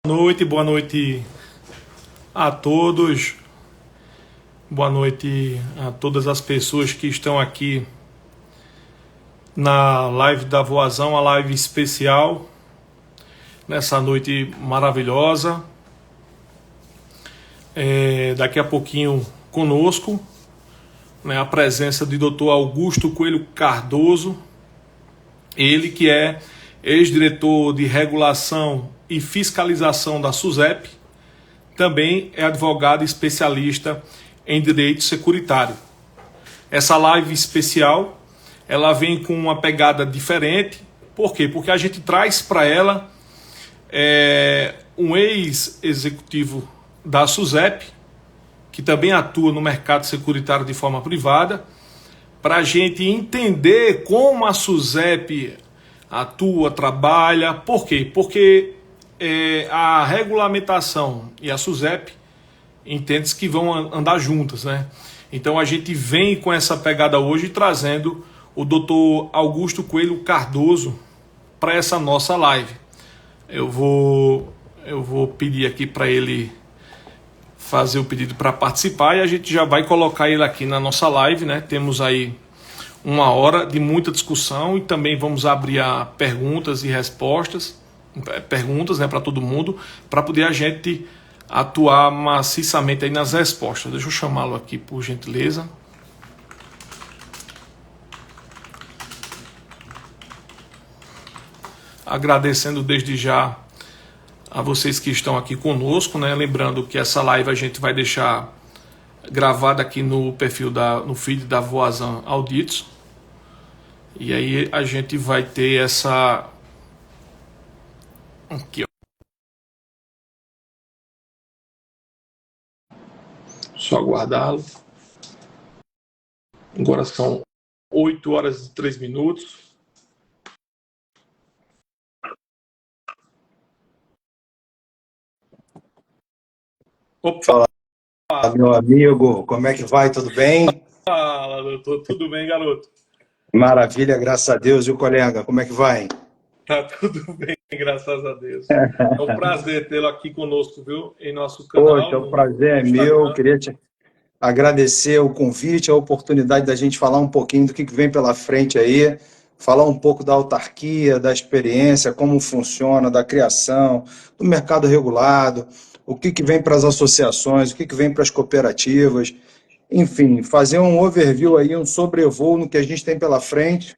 Boa noite a todos. Boa noite a todas as pessoas que estão aqui na live da Voazão, a live especial, nessa noite maravilhosa. Daqui a pouquinho conosco, né, a presença do Dr. Augusto Coelho Cardoso, ele que é ex-diretor de regulação e fiscalização da SUSEP, também é advogado especialista em direito securitário. Essa live especial, ela vem com uma pegada diferente. Por quê? Porque a gente traz para ela um ex-executivo da SUSEP, que também atua no mercado securitário de forma privada, para a gente entender como a SUSEP atua, trabalha. Por quê? Porque a regulamentação e a SUSEP entende-se que vão andar juntas, né? Então a gente vem com essa pegada hoje trazendo o Dr. Augusto Coelho Cardoso para essa nossa live. Eu vou pedir aqui para ele fazer o pedido para participar e a gente já vai colocar ele aqui na nossa live, né? Temos aí 1 hora de muita discussão e também vamos abrir a perguntas e respostas, perguntas, né, para todo mundo, para poder a gente atuar maciçamente aí nas respostas. Deixa eu chamá-lo aqui, por gentileza. Agradecendo desde já a vocês que estão aqui conosco, né? Lembrando que essa live a gente vai deixar gravada aqui no perfil no feed da Voazão Auditos. E aí a gente vai ter essa aqui, ó. Só aguardá-lo. Agora são 8h03. Opa! Fala, meu amigo, como é que vai? Tudo bem? Fala, doutor. Tudo bem, garoto? Maravilha, graças a Deus. E o colega, como é que vai? Tá tudo bem, graças a Deus. É um prazer tê-lo aqui conosco, viu? Em nosso canal. Poxa, o prazer é meu. Queria te agradecer o convite, a oportunidade da gente falar um pouquinho do que vem pela frente aí, falar um pouco da autarquia, da experiência, como funciona, da criação, do mercado regulado, o que vem para as associações, o que vem para as cooperativas, enfim, fazer um overview aí, um sobrevoo no que a gente tem pela frente,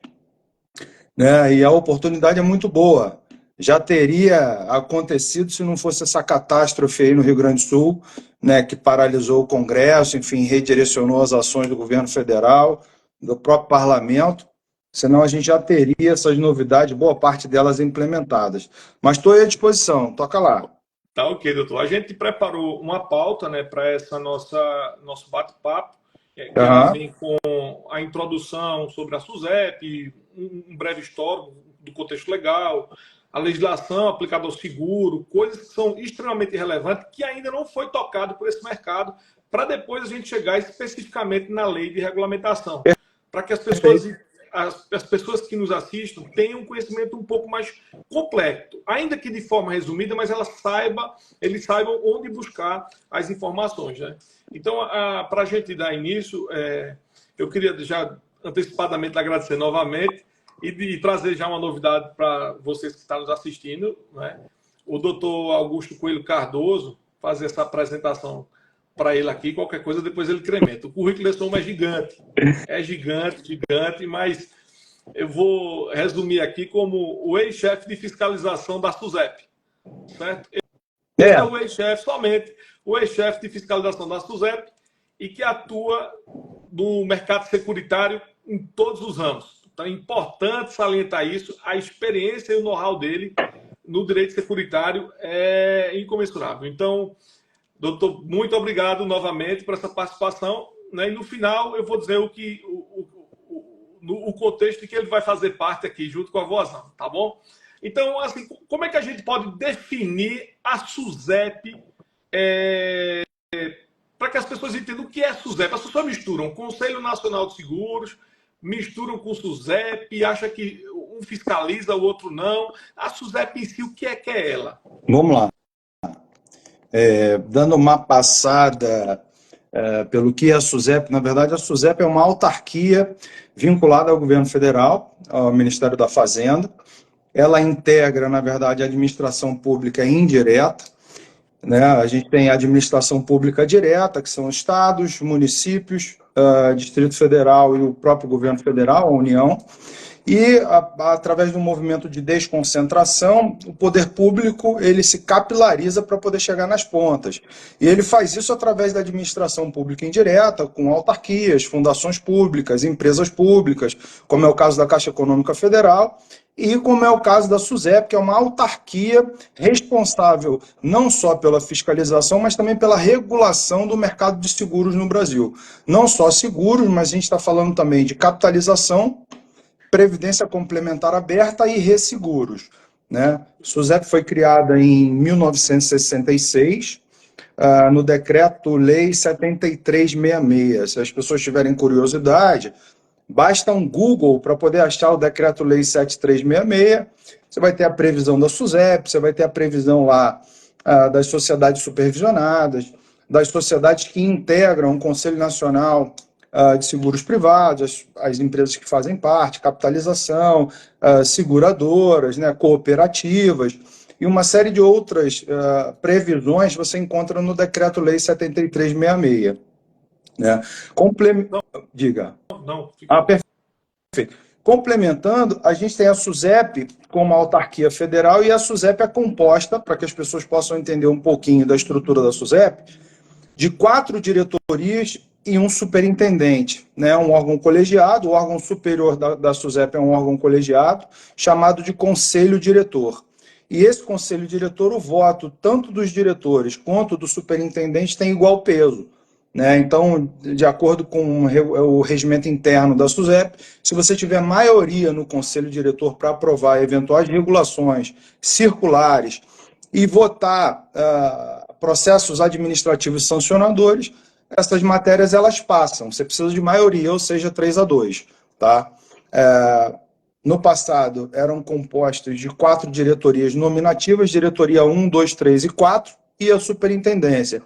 né? E a oportunidade é muito boa. Já teria acontecido se não fosse essa catástrofe aí no Rio Grande do Sul, né, que paralisou o Congresso, enfim, redirecionou as ações do governo federal, do próprio parlamento, senão a gente já teria essas novidades, boa parte delas implementadas. Mas estou à disposição, toca lá. Tá ok, doutor. A gente preparou uma pauta, né, para essa nosso bate-papo, que ela vem com a introdução sobre a SUSEP, um breve histórico do contexto legal, a legislação aplicada ao seguro, coisas que são extremamente relevantes, que ainda não foi tocado por esse mercado, para depois a gente chegar especificamente na lei de regulamentação, para que as pessoas que nos assistam tenham um conhecimento um pouco mais completo, ainda que de forma resumida, mas eles saibam onde buscar as informações, né? Então, para a gente dar início, eu queria já antecipadamente agradecer novamente e trazer já uma novidade para vocês que estão nos assistindo, né? O doutor Augusto Coelho Cardoso, fazer essa apresentação para ele aqui, qualquer coisa, depois ele incrementa. O currículo desse homem é gigante, mas eu vou resumir aqui como o ex-chefe de fiscalização da SUSEP, certo? Ele é o ex-chefe, somente o ex-chefe de fiscalização da SUSEP e que atua no mercado securitário em todos os ramos. Então é importante salientar isso, a experiência e o know-how dele no direito securitário é incomensurável. Então, doutor, muito obrigado novamente por essa participação, né? E no final eu vou dizer o contexto de que ele vai fazer parte aqui junto com a Voazão, tá bom? Então, assim, como é que a gente pode definir a SUSEP para que as pessoas entendam o que é SUSEP? As pessoas misturam Conselho Nacional de Seguros, misturam com SUSEP, acha que um fiscaliza, o outro não. A SUSEP em si, o que é ela? Vamos lá. dando uma passada pelo que é a SUSEP. Na verdade, a SUSEP é uma autarquia vinculada ao governo federal, ao Ministério da Fazenda. Ela integra, na verdade, a administração pública indireta, né? A gente tem a administração pública direta, que são estados, municípios, Distrito Federal e o próprio governo federal, a União. E, através do movimento de desconcentração, o poder público ele se capilariza para poder chegar nas pontas. E ele faz isso através da administração pública indireta, com autarquias, fundações públicas, empresas públicas, como é o caso da Caixa Econômica Federal, e como é o caso da SUSEP, que é uma autarquia responsável não só pela fiscalização, mas também pela regulação do mercado de seguros no Brasil. Não só seguros, mas a gente está falando também de capitalização, previdência complementar aberta e resseguros, né? SUSEP foi criada em 1966, no Decreto-Lei 7366. Se as pessoas tiverem curiosidade, basta um Google para poder achar o Decreto-Lei 7366. Você vai ter a previsão da SUSEP, você vai ter a previsão lá das sociedades supervisionadas, das sociedades que integram o Conselho Nacional de Seguros Privados, as empresas que fazem parte, capitalização, seguradoras, né, cooperativas, e uma série de outras previsões você encontra no Decreto-Lei 7366. Né? Diga. Não. Perfeito. Complementando, a gente tem a SUSEP como autarquia federal, e a SUSEP é composta, para que as pessoas possam entender um pouquinho da estrutura da SUSEP, de 4 diretorias e um superintendente, né? Um órgão colegiado. O órgão superior da SUSEP é um órgão colegiado, chamado de conselho diretor. E esse conselho diretor, o voto tanto dos diretores quanto do superintendente tem igual peso, né? Então, de acordo com o regimento interno da SUSEP, se você tiver maioria no conselho diretor para aprovar eventuais regulações circulares e votar processos administrativos sancionadores, essas matérias elas passam. Você precisa de maioria, ou seja, 3-2. Tá? No passado, eram compostos de 4 diretorias nominativas, diretoria 1, 2, 3 e 4, e a superintendência.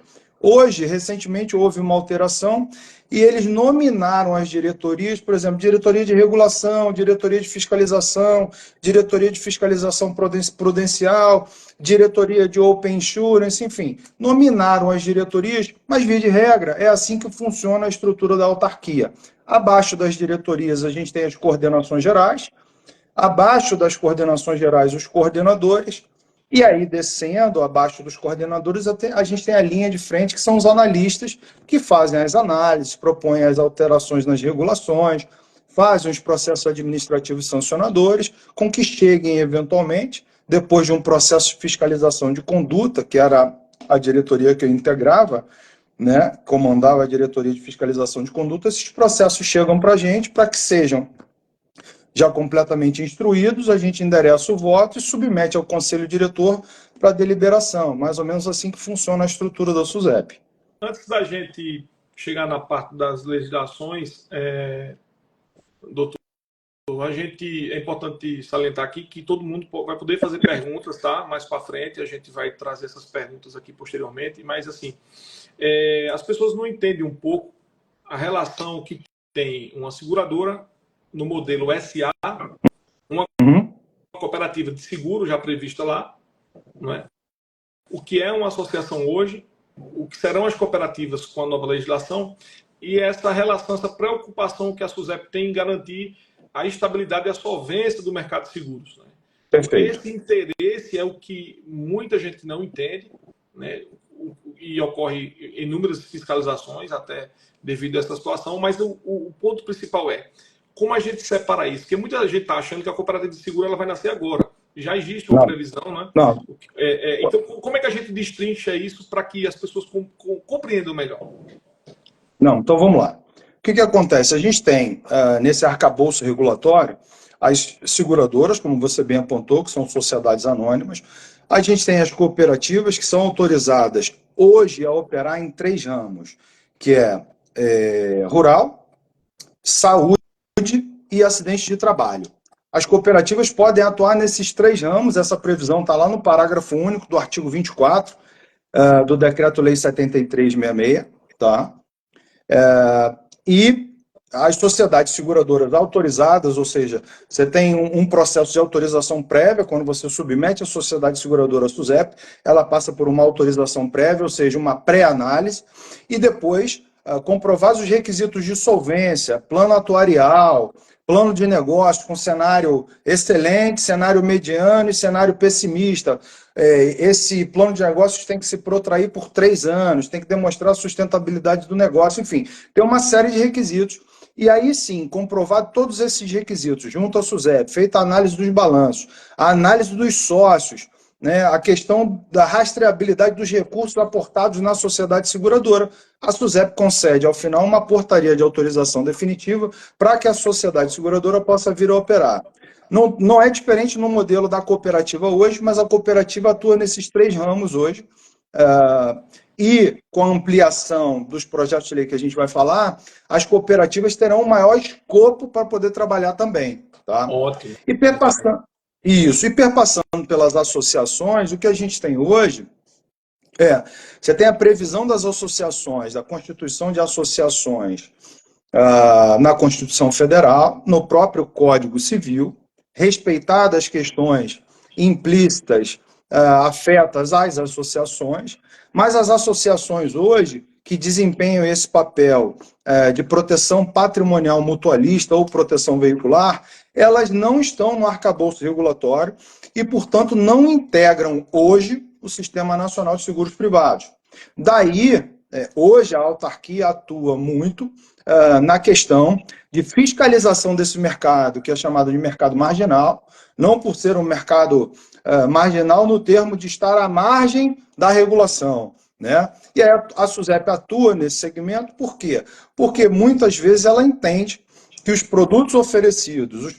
Hoje, recentemente, houve uma alteração e eles nominaram as diretorias, por exemplo, diretoria de regulação, diretoria de fiscalização prudencial, diretoria de open insurance, enfim, nominaram as diretorias, mas, via de regra, é assim que funciona a estrutura da autarquia. Abaixo das diretorias, a gente tem as coordenações gerais, abaixo das coordenações gerais, os coordenadores. E aí, descendo, abaixo dos coordenadores, a gente tem a linha de frente, que são os analistas, que fazem as análises, propõem as alterações nas regulações, fazem os processos administrativos sancionadores, com que cheguem, eventualmente, depois de um processo de fiscalização de conduta, que era a diretoria que eu integrava, né, comandava a diretoria de fiscalização de conduta, esses processos chegam para a gente para que sejam já completamente instruídos, a gente endereça o voto e submete ao conselho diretor para deliberação. Mais ou menos assim que funciona a estrutura da SUSEP. Antes da gente chegar na parte das legislações, doutor, é importante salientar aqui que todo mundo vai poder fazer perguntas, tá? Mais para frente a gente vai trazer essas perguntas aqui posteriormente, mas assim, as pessoas não entendem um pouco a relação que tem uma seguradora no modelo SA, uma cooperativa de seguro já prevista lá, não é? O que é uma associação hoje, o que serão as cooperativas com a nova legislação, e essa relação, essa preocupação que a SUSEP tem em garantir a estabilidade e a solvência do mercado de seguros. Né? Perfeito. Esse interesse é o que muita gente não entende, né? E ocorre inúmeras fiscalizações até devido a essa situação, mas o ponto principal é como a gente separa isso? Porque muita gente está achando que a cooperativa de seguro ela vai nascer agora. Já existe uma previsão, né? Não. Então, como é que a gente destrincha isso para que as pessoas compreendam melhor? Não, então vamos lá. O que acontece? A gente tem, nesse arcabouço regulatório, as seguradoras, como você bem apontou, que são sociedades anônimas. A gente tem as cooperativas, que são autorizadas hoje a operar em 3 ramos, que é rural, saúde e acidente de trabalho. As cooperativas podem atuar nesses 3 ramos, essa previsão está lá no parágrafo único do artigo 24, do Decreto-Lei 7366, tá? E as sociedades seguradoras autorizadas, ou seja, você tem um processo de autorização prévia, quando você submete a sociedade seguradora à SUSEP, ela passa por uma autorização prévia, ou seja, uma pré-análise, e depois, comprovados os requisitos de solvência, plano atuarial, plano de negócio com cenário excelente, cenário mediano e cenário pessimista. Esse plano de negócios tem que se protrair por 3 anos, tem que demonstrar a sustentabilidade do negócio, enfim, tem uma série de requisitos. E aí sim, comprovado todos esses requisitos, junto à SUSEP, feita a análise dos balanços, a análise dos sócios, né, a questão da rastreabilidade dos recursos aportados na sociedade seguradora, a SUSEP concede, ao final, uma portaria de autorização definitiva para que a sociedade seguradora possa vir a operar. Não é diferente no modelo da cooperativa hoje, mas a cooperativa atua nesses 3 ramos hoje. E com a ampliação dos projetos de lei que a gente vai falar, as cooperativas terão um maior escopo para poder trabalhar também. Tá? Ótimo. E perpassando pelas associações, o que a gente tem hoje você tem a previsão das associações, da constituição de associações na Constituição Federal, no próprio Código Civil, respeitadas as questões implícitas afetas às associações, mas as associações hoje que desempenham esse papel de proteção patrimonial mutualista ou proteção veicular, elas não estão no arcabouço regulatório e, portanto, não integram hoje o Sistema Nacional de Seguros Privados. Daí, hoje a autarquia atua muito na questão de fiscalização desse mercado, que é chamado de mercado marginal, não por ser um mercado marginal no termo de estar à margem da regulação, né? E aí a SUSEP atua nesse segmento, por quê? Porque muitas vezes ela entende que os produtos oferecidos,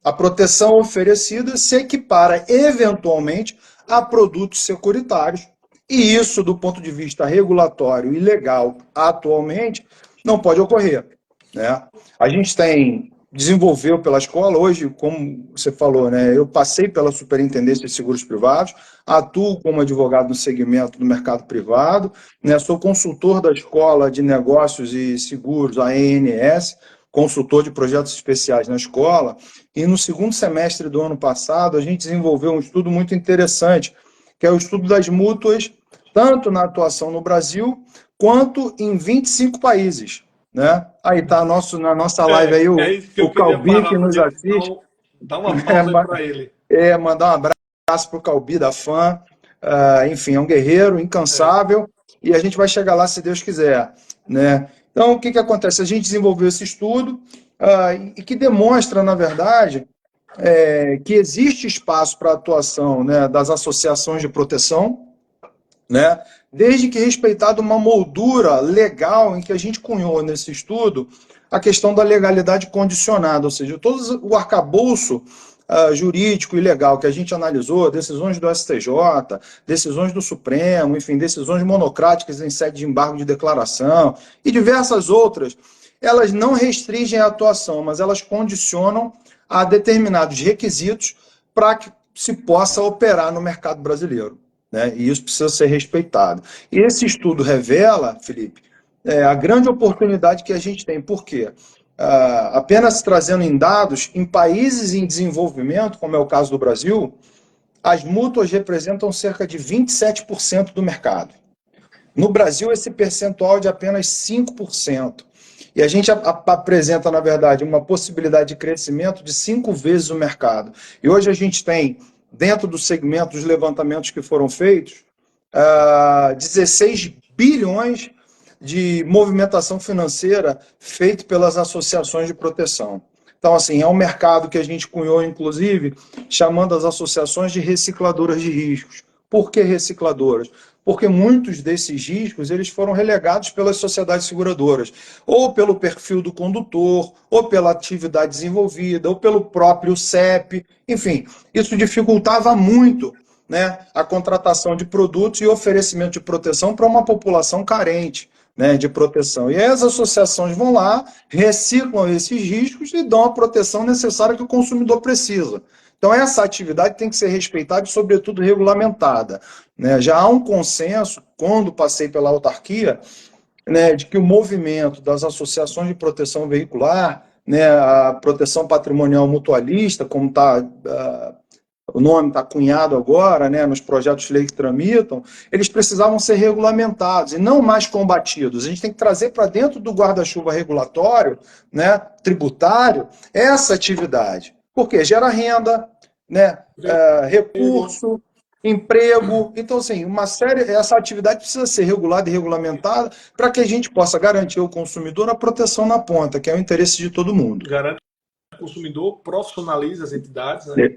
a proteção oferecida se equipara eventualmente a produtos securitários, e isso, do ponto de vista regulatório e legal, atualmente, não pode ocorrer, né? A gente desenvolveu pela escola, hoje, como você falou, né, eu passei pela Superintendência de Seguros Privados, atuo como advogado no segmento do mercado privado, né, sou consultor da Escola de Negócios e Seguros, a ENS, consultor de projetos especiais na escola, e no segundo semestre do ano passado a gente desenvolveu um estudo muito interessante, que é o estudo das mútuas, tanto na atuação no Brasil, quanto em 25 países. Né? Aí está na nossa live aí o Calbi, que nos assiste. Dá uma pausa para ele. Mandar um abraço para o Calbi, da FAM. Enfim, é um guerreiro incansável, e a gente vai chegar lá se Deus quiser. Né? Então, o que acontece? A gente desenvolveu esse estudo e que demonstra, na verdade, que existe espaço para a atuação, né, das associações de proteção, né, desde que respeitado uma moldura legal em que a gente cunhou nesse estudo a questão da legalidade condicionada, ou seja, todo o arcabouço jurídico e legal que a gente analisou, decisões do STJ, decisões do Supremo, enfim, decisões monocráticas em sede de embargo de declaração e diversas outras, elas não restringem a atuação, mas elas condicionam a determinados requisitos para que se possa operar no mercado brasileiro. Né? E isso precisa ser respeitado. E esse estudo revela, Felipe, a grande oportunidade que a gente tem. Por quê? Apenas trazendo em dados, em países em desenvolvimento, como é o caso do Brasil, as mútuas representam cerca de 27% do mercado. No Brasil, esse percentual é de apenas 5%. E a gente apresenta, na verdade, uma possibilidade de crescimento de 5 vezes o mercado. E hoje a gente tem, dentro do segmento dos levantamentos que foram feitos, 16 bilhões de movimentação financeira feita pelas associações de proteção. Então, assim, é um mercado que a gente cunhou, inclusive, chamando as associações de recicladoras de riscos. Por que recicladoras? Porque muitos desses riscos eles foram relegados pelas sociedades seguradoras, ou pelo perfil do condutor, ou pela atividade desenvolvida, ou pelo próprio CEP, enfim, isso dificultava muito, né, a contratação de produtos e oferecimento de proteção para uma população carente, né, de proteção. E aí as associações vão lá, reciclam esses riscos e dão a proteção necessária que o consumidor precisa. Então, essa atividade tem que ser respeitada e, sobretudo, regulamentada, né? Já há um consenso, quando passei pela autarquia, né, de que o movimento das associações de proteção veicular, né, a proteção patrimonial mutualista, como o nome está cunhado agora, né, nos projetos de lei que tramitam, eles precisavam ser regulamentados e não mais combatidos. A gente tem que trazer para dentro do guarda-chuva regulatório, né, tributário, essa atividade. Porque gera renda, né, recurso, emprego. Então, assim, essa atividade precisa ser regulada e regulamentada para que a gente possa garantir ao consumidor a proteção na ponta, que é o interesse de todo mundo. Garante que o consumidor, profissionaliza as entidades, né?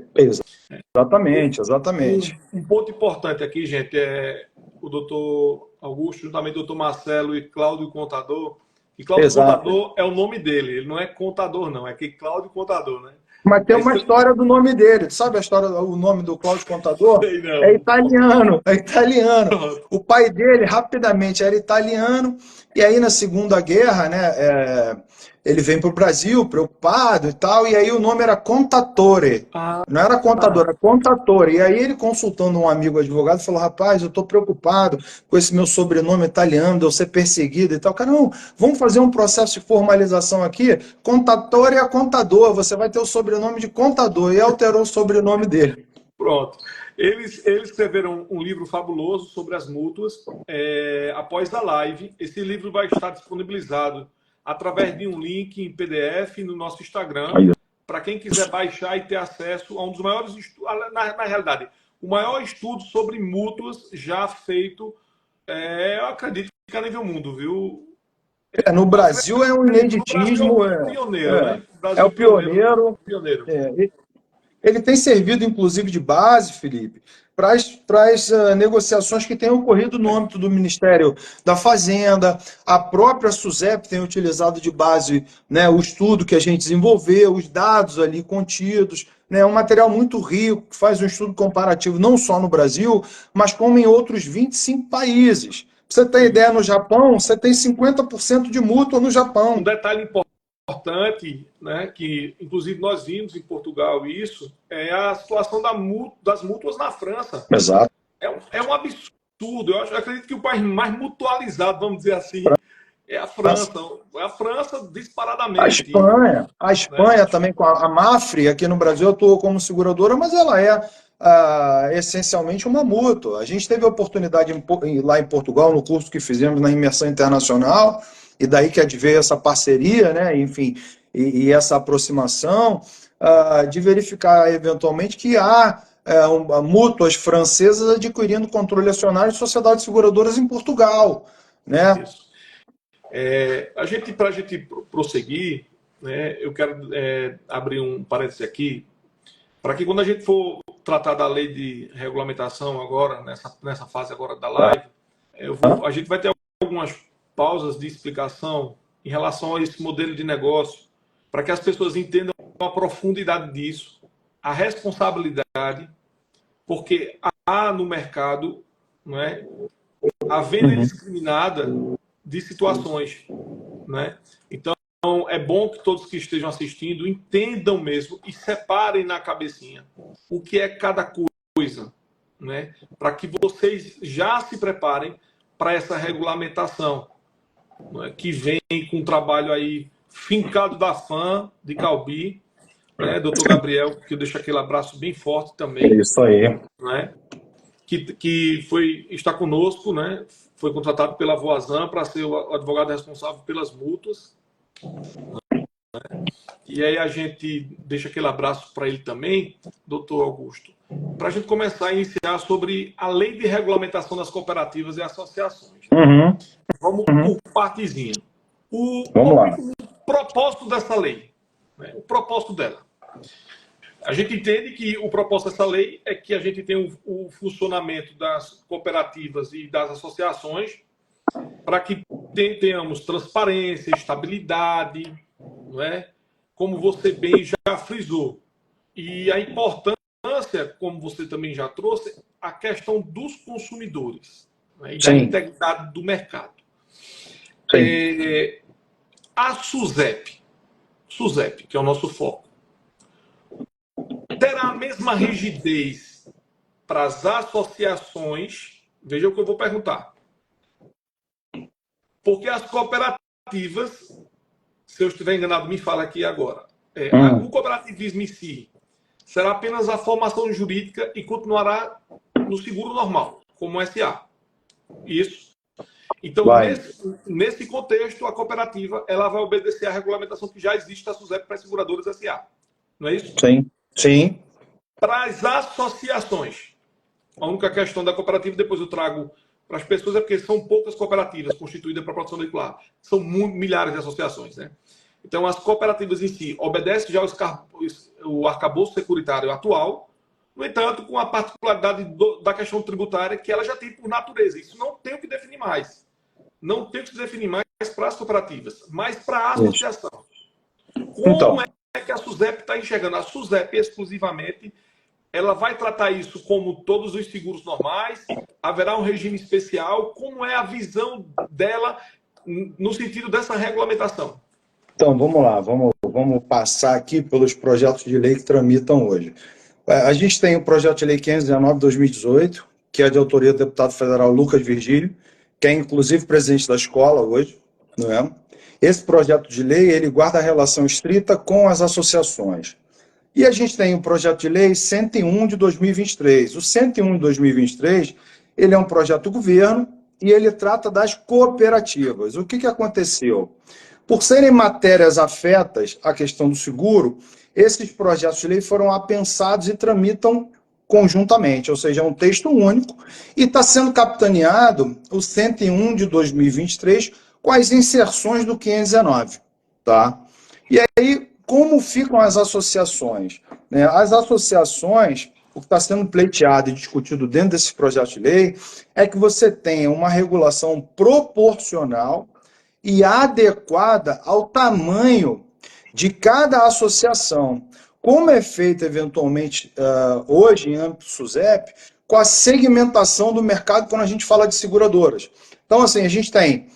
Exatamente, exatamente. Um ponto importante aqui, gente, é o doutor Augusto, juntamente com o doutor Marcelo e Cláudio Contador. E Cláudio Contador é o nome dele, ele não é contador, não, é que Cláudio Contador, né? Mas tem uma história do nome dele. Tu sabe a história, o nome do Cláudio Contador? Sei não. É italiano, é italiano. O pai dele, rapidamente, era italiano, e aí na Segunda Guerra, né, ele vem para o Brasil preocupado e tal, e aí o nome era Contatore. Não era contador, era Contatore. E aí ele, consultando um amigo advogado, falou: rapaz, eu estou preocupado com esse meu sobrenome italiano, de eu ser perseguido e tal. Cara, não, vamos fazer um processo de formalização aqui. Contatore é contador, você vai ter o sobrenome de contador. E alterou o sobrenome dele. Pronto. Eles escreveram um livro fabuloso sobre as mútuas. Após a live, esse livro vai estar disponibilizado através de um link em PDF no nosso Instagram, para quem quiser baixar e ter acesso a um dos maiores estudos, na realidade, o maior estudo sobre mútuas já feito, eu acredito que a nível mundo, viu? No Brasil é um ineditismo. Pioneiro, né? É o pioneiro. Ele tem servido, inclusive, de base, Felipe, para as negociações que têm ocorrido no âmbito do Ministério da Fazenda. A própria SUSEP tem utilizado de base, né, o estudo que a gente desenvolveu, os dados ali contidos. É um material muito rico, que faz um estudo comparativo não só no Brasil, mas como em outros 25 países. Pra você ter ideia, no Japão, você tem 50% de mútua no Japão. Um detalhe importante, né, que inclusive nós vimos em Portugal isso, é a situação das mútuas na França. Exato. É um absurdo. Eu acredito que o país mais mutualizado, vamos dizer assim, é a França. É a França disparadamente. A Espanha, né? Também com a Mafre, aqui no Brasil eu estou como seguradora, mas ela é essencialmente uma mútua. A gente teve a oportunidade lá em Portugal, no curso que fizemos na imersão internacional, e daí que adveio essa parceria, né? Enfim, e essa aproximação, de verificar eventualmente que há mútuas francesas adquirindo controle acionário de sociedades seguradoras em Portugal, né? Isso. Para a gente prosseguir, né, eu quero abrir um parênteses aqui, para que quando a gente for tratar da lei de regulamentação agora, nessa fase agora da live, a gente vai ter algumas pausas de explicação em relação a esse modelo de negócio, para que as pessoas entendam a profundidade disso, a responsabilidade, porque há no mercado, não é, a venda indiscriminada de situações, né? Então, é bom que todos que estejam assistindo entendam mesmo e separem na cabecinha o que é cada coisa, né? Para que vocês já se preparem para essa regulamentação, né? Que vem com um trabalho aí fincado da FAM de Calbi, né? Doutor Gabriel, que eu deixo aquele abraço bem forte também. É isso aí. Né? Que está conosco, né? Foi contratado pela Voazan para ser o advogado responsável pelas mútuas. Né? E aí a gente deixa aquele abraço para ele também, doutor Augusto, para a gente começar a iniciar sobre a lei de regulamentação das cooperativas e associações. Vamos por partezinha. Vamos lá. O propósito dessa lei, né? O propósito dela. A gente entende que o propósito dessa lei é que a gente tenha o funcionamento das cooperativas e das associações para que tenhamos transparência, estabilidade, não é? Como você bem já frisou. E a importância, como você também já trouxe, a questão dos consumidores, né? E da integridade do mercado. A SUSEP, que é o nosso foco, terá a mesma rigidez para as associações? Veja o que eu vou perguntar. Porque as cooperativas, se eu estiver enganado, me fala aqui agora. O cooperativismo em si será apenas a formação jurídica e continuará no seguro normal, como SA. Isso. Então, nesse contexto, a cooperativa ela vai obedecer à regulamentação que já existe da SUSEP para as seguradoras SA. Não é isso? Sim, sim. Para as associações, a única questão da cooperativa, depois eu trago para as pessoas, é porque são poucas cooperativas constituídas para a produção veicular. São milhares de associações, né? Então, as cooperativas em si obedecem já o arcabouço securitário atual, no entanto, com a particularidade da questão tributária que ela já tem por natureza. Isso não tem o que definir mais. Não tem o que se definir mais para as cooperativas, mas para a associação. Como é que a SUSEP está enxergando? A SUSEP exclusivamente, ela vai tratar isso como todos os seguros normais? Haverá um regime especial? Como é a visão dela no sentido dessa regulamentação? Então, vamos lá, vamos passar aqui pelos projetos de lei que tramitam hoje. A gente tem o projeto de lei 519/2018, que é de autoria do deputado federal Lucas Virgílio, que é inclusive presidente da escola hoje, não é? Esse projeto de lei, ele guarda a relação estrita com as associações. E a gente tem o projeto de lei 101 de 2023. O 101 de 2023, ele é um projeto do governo e ele trata das cooperativas. O que aconteceu? Por serem matérias afetas à questão do seguro, esses projetos de lei foram apensados e tramitam conjuntamente, ou seja, é um texto único, e está sendo capitaneado o 101 de 2023 com as inserções do 519. Tá? E aí, como ficam as associações? As associações, o que está sendo pleiteado e discutido dentro desse projeto de lei é que você tenha uma regulação proporcional e adequada ao tamanho de cada associação, como é feito eventualmente hoje em âmbito SUSEP, com a segmentação do mercado quando a gente fala de seguradoras. Então, assim, a gente tem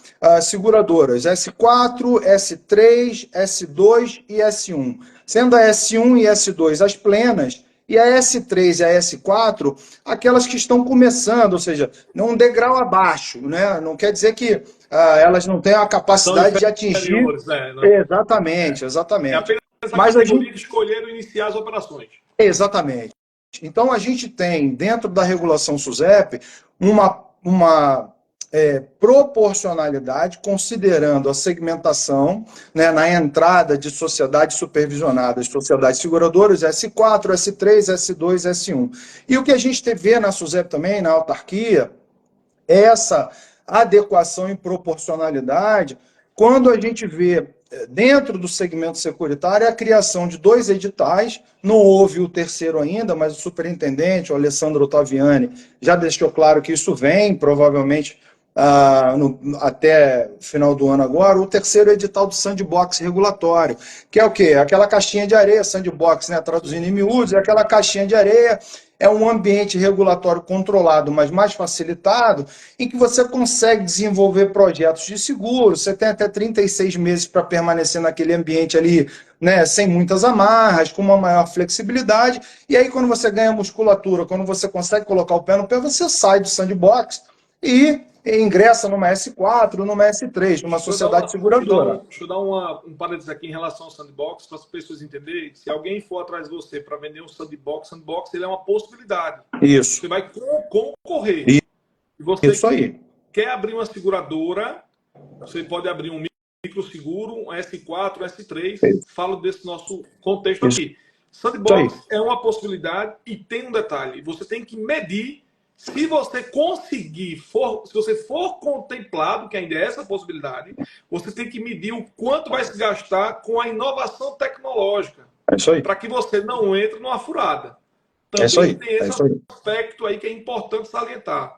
seguradoras S4, S3, S2 e S1. Sendo a S1 e S2 as plenas, e a S3 e a S4, aquelas que estão começando, ou seja, num degrau abaixo, né? Não quer dizer que elas não têm a capacidade de atingir. Exatamente. É apenas a categoria de escolher iniciar as operações. Exatamente. Então, a gente tem, dentro da regulação SUSEP, uma proporcionalidade, considerando a segmentação, né, na entrada de sociedades supervisionadas, sociedades seguradoras, S4, S3, S2, S1. E o que a gente vê na SUSEP também, na autarquia, é essa adequação e proporcionalidade quando a gente vê dentro do segmento securitário a criação de 2 editais, não houve o terceiro ainda, mas o superintendente, o Alessandro Ottaviani, já deixou claro que isso vem, provavelmente até final do ano agora, o terceiro edital do sandbox regulatório, que é o quê? Aquela caixinha de areia, sandbox, né, traduzindo em miúdos, é aquela caixinha de areia, é um ambiente regulatório controlado, mas mais facilitado, em que você consegue desenvolver projetos de seguro, você tem até 36 meses para permanecer naquele ambiente ali, né, sem muitas amarras, com uma maior flexibilidade, e aí quando você ganha musculatura, quando você consegue colocar o pé no pé, você sai do sandbox e ingressa numa S4, numa S3, numa sociedade seguradora. Deixa eu dar um parênteses aqui em relação ao sandbox, para as pessoas entenderem. Se alguém for atrás de você para vender um sandbox ele é uma possibilidade. Isso. Você vai concorrer. E você isso aí. Quer abrir uma seguradora, você pode abrir um microseguro, um S4, S3. Isso. Falo desse nosso contexto aqui. Sandbox é uma possibilidade e tem um detalhe. Você tem que medir. Se você conseguir, se você for contemplado, que ainda é essa possibilidade, você tem que medir o quanto vai se gastar com a inovação tecnológica. É isso aí. Para que você não entre numa furada. Também é isso aí. Tem esse aspecto aí que é importante salientar.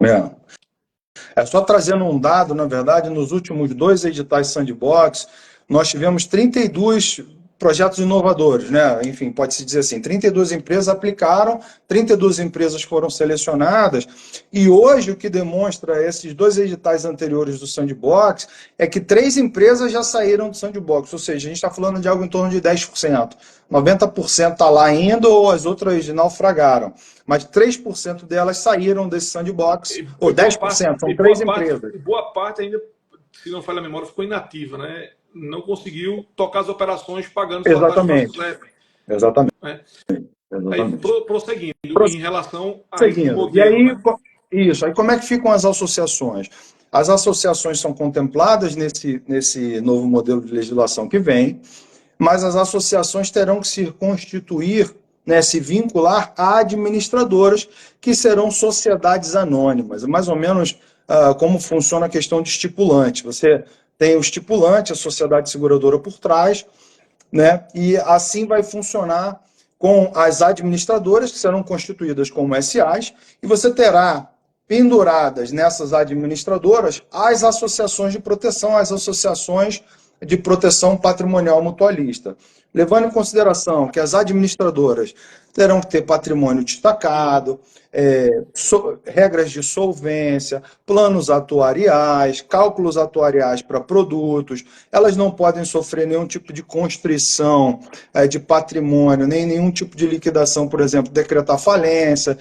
É só trazendo um dado, na verdade, nos últimos 2 editais sandbox, nós tivemos 32 projetos inovadores, né? Enfim, pode-se dizer assim, 32 empresas aplicaram, 32 empresas foram selecionadas, e hoje o que demonstra esses 2 editais anteriores do Sandbox é que 3 empresas já saíram do Sandbox, ou seja, a gente está falando de algo em torno de 10%. 90% está lá ainda ou as outras naufragaram, mas 3% delas saíram desse Sandbox, ou 10%, são 3 empresas. Boa parte ainda, se não falha a memória, ficou inativa, né? Não conseguiu tocar as operações pagando Exatamente. Exatamente. Né? Exatamente. Aí, prosseguindo, em relação a esse modelo. E aí, né? Isso, aí como é que ficam as associações? As associações são contempladas nesse novo modelo de legislação que vem, mas as associações terão que se constituir, né, se vincular a administradoras, que serão sociedades anônimas. É mais ou menos como funciona a questão de estipulante. Você tem o estipulante, a sociedade seguradora por trás, né, e assim vai funcionar com as administradoras, que serão constituídas como SAs, e você terá penduradas nessas administradoras as associações de proteção, as associações de proteção patrimonial mutualista, levando em consideração que as administradoras terão que ter patrimônio destacado, regras de solvência, planos atuariais, cálculos atuariais para produtos, elas não podem sofrer nenhum tipo de constrição de patrimônio, nem nenhum tipo de liquidação, por exemplo, decretar falência,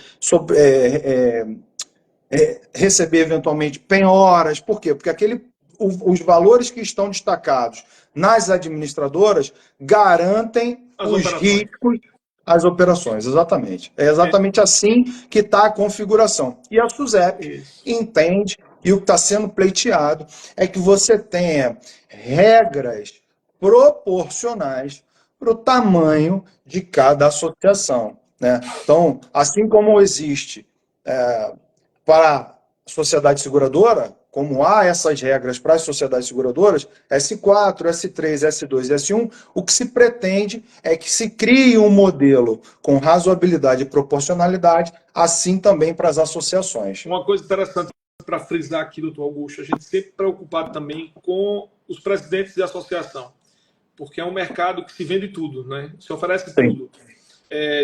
receber eventualmente penhoras. Por quê? Porque os valores que estão destacados nas administradoras garantem os riscos, as operações, exatamente. É exatamente assim que está a configuração. E a SUSEP entende, e o que está sendo pleiteado é que você tenha regras proporcionais para o tamanho de cada associação, né? Então, assim como existe para a sociedade seguradora, como há essas regras para as sociedades seguradoras, S4, S3, S2 e S1, o que se pretende é que se crie um modelo com razoabilidade e proporcionalidade, assim também para as associações. Uma coisa interessante para frisar aqui, doutor Augusto, a gente sempre preocupado também com os presidentes de associação, porque é um mercado que se vende tudo, né? Se oferece tudo.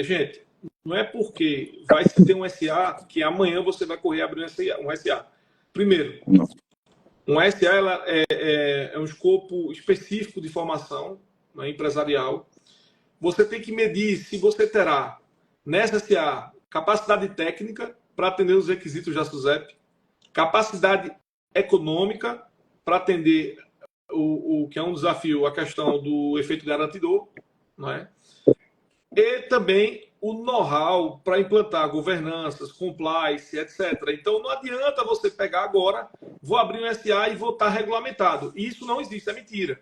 Gente, não é porque vai se ter um SA que amanhã você vai correr abrir um SA. Primeiro, um SA é um escopo específico de formação, né, empresarial. Você tem que medir se você terá, nessa SA, capacidade técnica para atender os requisitos da SUSEP, capacidade econômica para atender o que é um desafio, a questão do efeito garantidor, não é? E também o know-how para implantar governanças, compliance, etc. Então, não adianta você pegar agora, vou abrir um SA e vou estar regulamentado. Isso não existe, é mentira.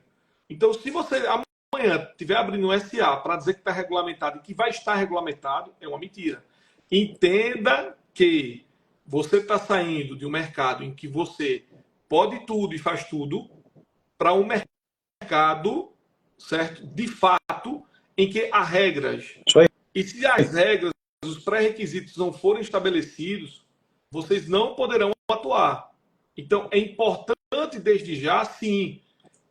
Então, se você amanhã estiver abrindo um SA para dizer que está regulamentado e que vai estar regulamentado, é uma mentira. Entenda que você está saindo de um mercado em que você pode tudo e faz tudo para um mercado, certo? De fato, em que há regras. E se as regras, os pré-requisitos não forem estabelecidos, vocês não poderão atuar. Então, é importante, desde já, sim,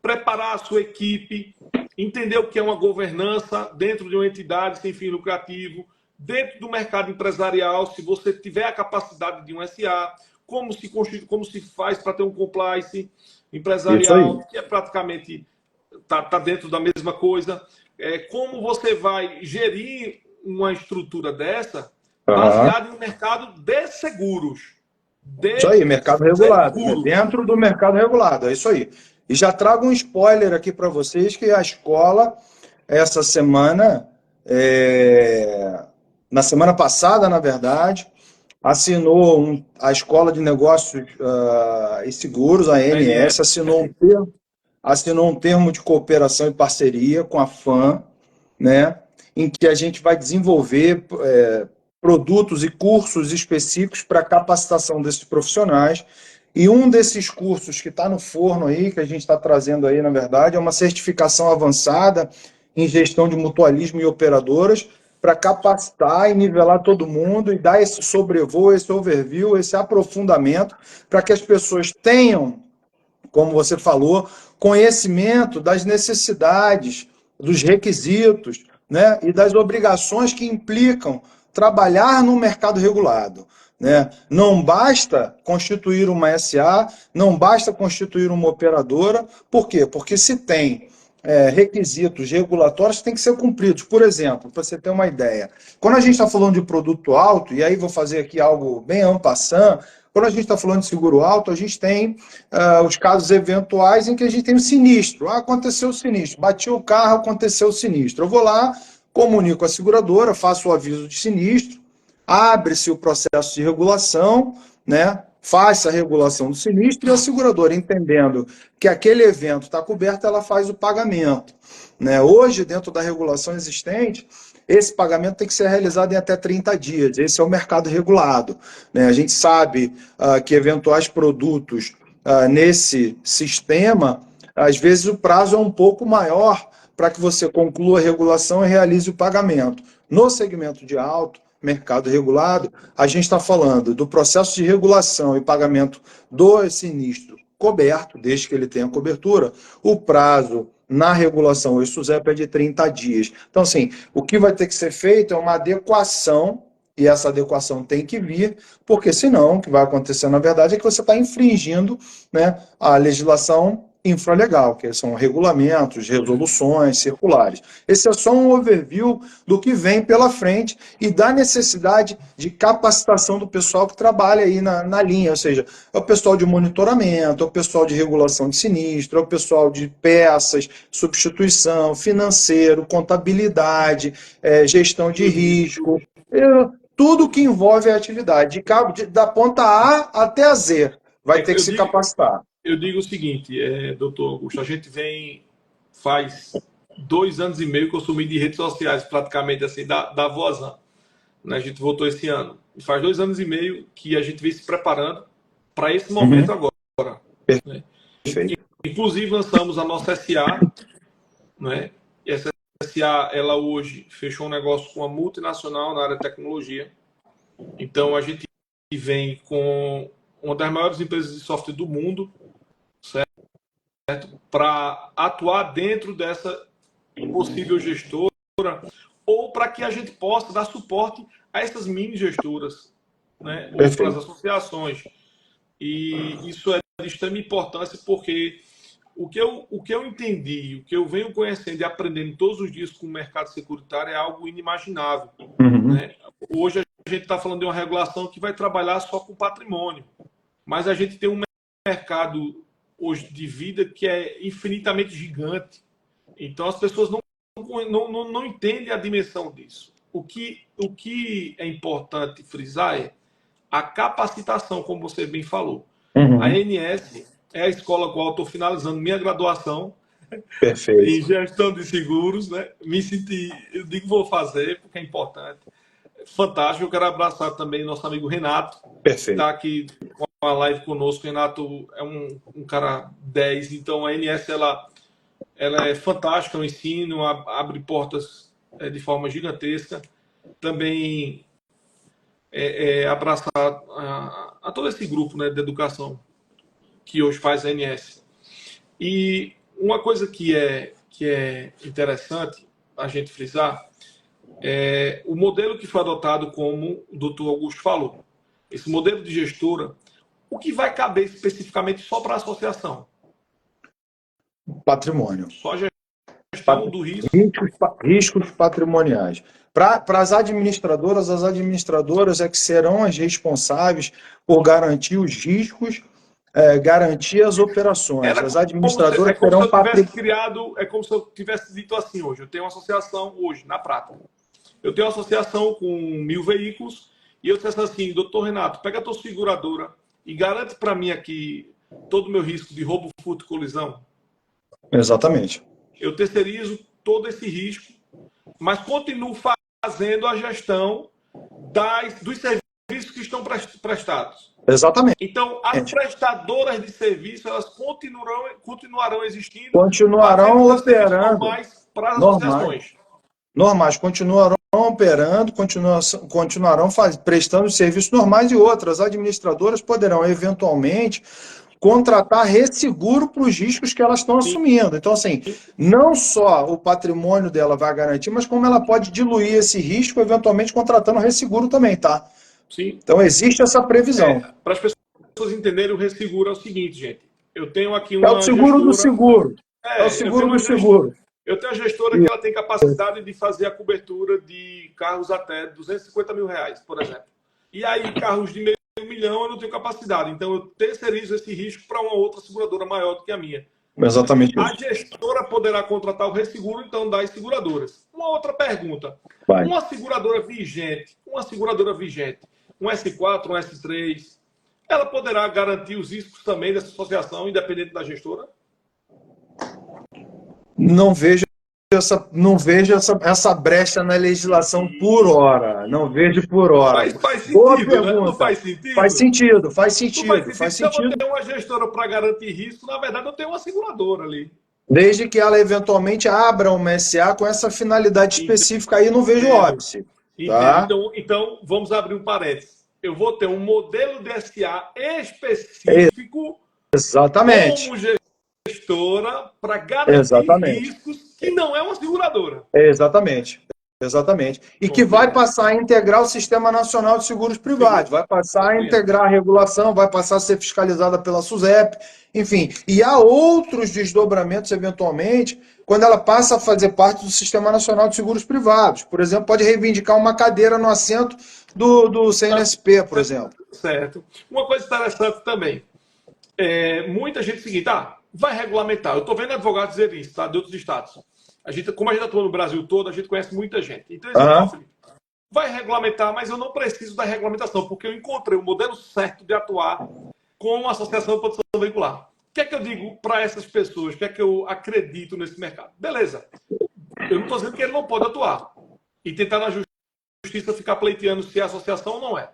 preparar a sua equipe, entender o que é uma governança dentro de uma entidade sem fim lucrativo, dentro do mercado empresarial, se você tiver a capacidade de um SA, como se faz para ter um compliance empresarial, que é praticamente tá dentro da mesma coisa. Como você vai gerir uma estrutura dessa baseada em um mercado de seguros. Isso aí, mercado regulado. Né? Dentro do mercado regulado, é isso aí. E já trago um spoiler aqui para vocês, que a escola, essa semana, na semana passada, na verdade, assinou a Escola de Negócios e Seguros, a ANS, assinou um termo de cooperação e parceria com a FAM, né, em que a gente vai desenvolver produtos e cursos específicos para a capacitação desses profissionais. E um desses cursos que está no forno aí, que a gente está trazendo aí, na verdade, é uma certificação avançada em gestão de mutualismo e operadoras, para capacitar e nivelar todo mundo e dar esse sobrevoo, esse overview, esse aprofundamento, para que as pessoas tenham, como você falou, conhecimento das necessidades dos requisitos, né, e das obrigações que implicam trabalhar no mercado regulado. Né? Não basta constituir uma SA, não basta constituir uma operadora. Por quê? Porque se tem requisitos regulatórios que têm que ser cumpridos. Por exemplo, para você ter uma ideia, quando a gente está falando de produto alto, e aí vou fazer aqui algo bem en passant, quando a gente está falando de seguro alto, a gente tem os casos eventuais em que a gente tem um sinistro. Aconteceu o sinistro, bati o carro, aconteceu o sinistro. Eu vou lá, comunico a seguradora, faço o aviso de sinistro, abre-se o processo de regulação, né? Faz a regulação do sinistro e a seguradora, entendendo que aquele evento está coberto, ela faz o pagamento. Né? Hoje, dentro da regulação existente, esse pagamento tem que ser realizado em até 30 dias. Esse é o mercado regulado. Né? A gente sabe que eventuais produtos nesse sistema, às vezes o prazo é um pouco maior para que você conclua a regulação e realize o pagamento. No segmento de alto, mercado regulado, a gente está falando do processo de regulação e pagamento do sinistro coberto, desde que ele tenha cobertura, o prazo na regulação, o SUSEP é de 30 dias. Então, assim, o que vai ter que ser feito é uma adequação, e essa adequação tem que vir, porque senão o que vai acontecer, na verdade, é que você está infringindo, né, a legislação infralegal, que são regulamentos, resoluções, circulares. Esse é só um overview do que vem pela frente e da necessidade de capacitação do pessoal que trabalha aí na linha, ou seja, é o pessoal de monitoramento, é o pessoal de regulação de sinistro, é o pessoal de peças, substituição, financeiro, contabilidade, gestão de risco, tudo que envolve a atividade, da ponta A até a Z, vai ter que se capacitar. Eu digo o seguinte, doutor Augusto, a gente faz 2 anos e meio que eu sumi de redes sociais, praticamente assim, da Vozan. Né? A gente voltou esse ano. E faz 2 anos e meio que a gente vem se preparando para esse momento agora. Né? Inclusive, lançamos a nossa SA, né? E essa SA, ela hoje fechou um negócio com uma multinacional na área de tecnologia. Então, a gente vem com uma das maiores empresas de software do mundo, certo? Para atuar dentro dessa possível gestora, ou para que a gente possa dar suporte a essas mini gestoras, né? Ou para as associações. E isso é de extrema importância, porque o que eu entendi, o que eu venho conhecendo e aprendendo todos os dias com o mercado securitário é algo inimaginável. Né? Hoje a gente está falando de uma regulação que vai trabalhar só com patrimônio, mas a gente tem um mercado hoje de vida que é infinitamente gigante. Então as pessoas não entendem a dimensão disso. O que é importante frisar é a capacitação, como você bem falou. A ANS é a escola com a qual eu estou finalizando minha graduação. Perfeito. Em gestão de seguros, né? Me senti, eu digo vou fazer, porque é importante. Fantástico. Eu quero abraçar também nosso amigo Renato, Perfeito, que está aqui com a live conosco. O Renato é um cara 10, então a ANS ela é fantástica no ensino, abre portas de forma gigantesca. Também abraçar a todo esse grupo, né, de educação que hoje faz a ANS. E uma coisa que é interessante a gente frisar é o modelo que foi adotado, como o doutor Augusto falou. Esse modelo de gestora, o que vai caber especificamente só para a associação? Patrimônio. Só a gestão do risco. Riscos patrimoniais. Para as administradoras é que serão as responsáveis por garantir os riscos, garantir as operações. As administradoras terão É como se eu tivesse dito assim hoje. Eu tenho uma associação hoje, na prática. Eu tenho uma associação com 1.000 veículos e eu disse assim, doutor Renato, pega a tua seguradora e garante para mim aqui todo o meu risco de roubo, furto e colisão. Exatamente. Eu terceirizo todo esse risco, mas continuo fazendo a gestão dos serviços que estão prestados. Exatamente. Então, as prestadoras de serviço, elas continuarão existindo. Continuarão operando. Normais para as associações. Normais, continuarão operando, continuarão prestando serviços normais, e outras administradoras poderão, eventualmente, contratar resseguro para os riscos que elas estão assumindo. Então, assim, não só o patrimônio dela vai garantir, mas como ela pode diluir esse risco, eventualmente contratando resseguro também, tá? Sim. Então, existe essa previsão. Para as pessoas entenderem, o resseguro é o seguinte, gente. Eu tenho aqui É o uma seguro do seguro. É o seguro do seguro. Eu tenho a gestora que ela tem capacidade de fazer a cobertura de carros até R$250 mil, por exemplo. E aí, carros de meio milhão eu não tenho capacidade. Então, eu terceirizo esse risco para uma outra seguradora maior do que a minha. Exatamente isso. A gestora poderá contratar o resseguro, então, das seguradoras. Uma outra pergunta. Vai. Uma seguradora vigente, um S4, um S3, ela poderá garantir os riscos também dessa associação, independente da gestora? Não vejo essa brecha na legislação por hora. Não vejo por hora. Mas faz sentido, Boa né? pergunta. Não faz sentido? Faz sentido. Não faz sentido. Se eu vou ter uma gestora para garantir risco, na verdade eu tenho uma seguradora ali. Desde que ela eventualmente abra uma SA com essa finalidade específica, aí não vejo óbice. Tá? Então, vamos abrir um parênteses. Eu vou ter um modelo de SA específico Exatamente. como gestora para garantir riscos que não é uma seguradora. Exatamente. E que vai passar a integrar o Sistema Nacional de Seguros Privados, vai passar a integrar a regulação, vai passar a ser fiscalizada pela SUSEP, enfim. E há outros desdobramentos, eventualmente, quando ela passa a fazer parte do Sistema Nacional de Seguros Privados. Por exemplo, pode reivindicar uma cadeira no assento do CNSP, por exemplo. Certo. Uma coisa interessante também. Muita gente seguinte, vai regulamentar. Eu estou vendo advogados dizer isso, tá? De outros estados. Como a gente atua no Brasil todo, a gente conhece muita gente. Então, Felipe, vai regulamentar, mas eu não preciso da regulamentação, porque eu encontrei o modelo certo de atuar com uma associação de proteção veicular. O que é que eu digo para essas pessoas? O que é que eu acredito nesse mercado? Beleza. Eu não estou dizendo que ele não pode atuar e tentar na justiça ficar pleiteando se é associação ou não é.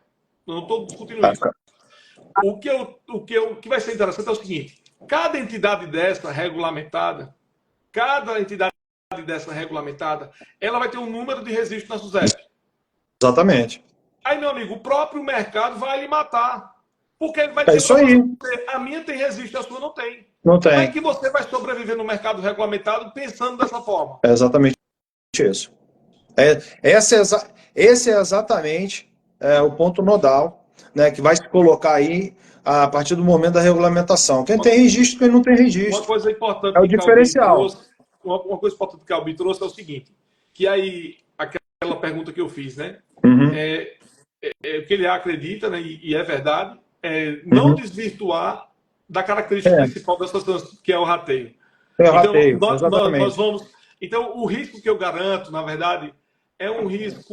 Eu não estou discutindo isso. O que vai ser interessante é o seguinte: cada entidade dessa regulamentada, ela vai ter um número de registro na SUSEP. Exatamente. Aí, meu amigo, o próprio mercado vai lhe matar. Porque ele vai dizer isso aí. A minha tem registro, a sua não tem. Não tem. Como é que você vai sobreviver no mercado regulamentado pensando dessa forma? É exatamente isso. Esse é exatamente o ponto nodal, né, que vai se colocar aí a partir do momento da regulamentação. Quem tem registro, quem não tem registro. Uma coisa importante é o diferencial. Uma coisa importante que a Albi trouxe é o seguinte, que aí, aquela pergunta que eu fiz, né? O que ele acredita, né, e é verdade, não desvirtuar da característica principal dessa situação, que é o rateio. Nós vamos... Então, o risco que eu garanto, na verdade, é um risco...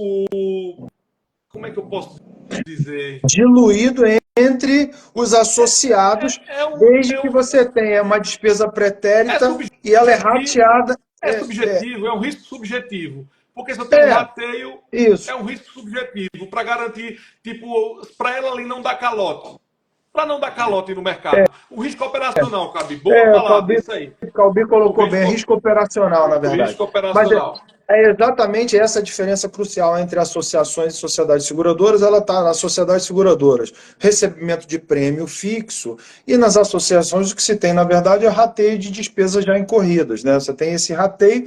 Como é que eu posso dizer? Diluído entre os associados, desde que você tenha uma despesa pretérita e ela é rateada. Subjetivo, é um risco subjetivo. Porque se eu tenho um rateio, é um risco subjetivo para garantir, para ela ali não dar calote. Para não dar calote no mercado. O risco operacional, Calbi. Boa palavra, isso aí. Calbi colocou bem, risco operacional, na verdade. Risco operacional. Mas é exatamente essa diferença crucial entre associações e sociedades seguradoras. Ela está nas sociedades seguradoras, recebimento de prêmio fixo, e nas associações o que se tem, na verdade, é rateio de despesas já incorridas. Né? Você tem esse rateio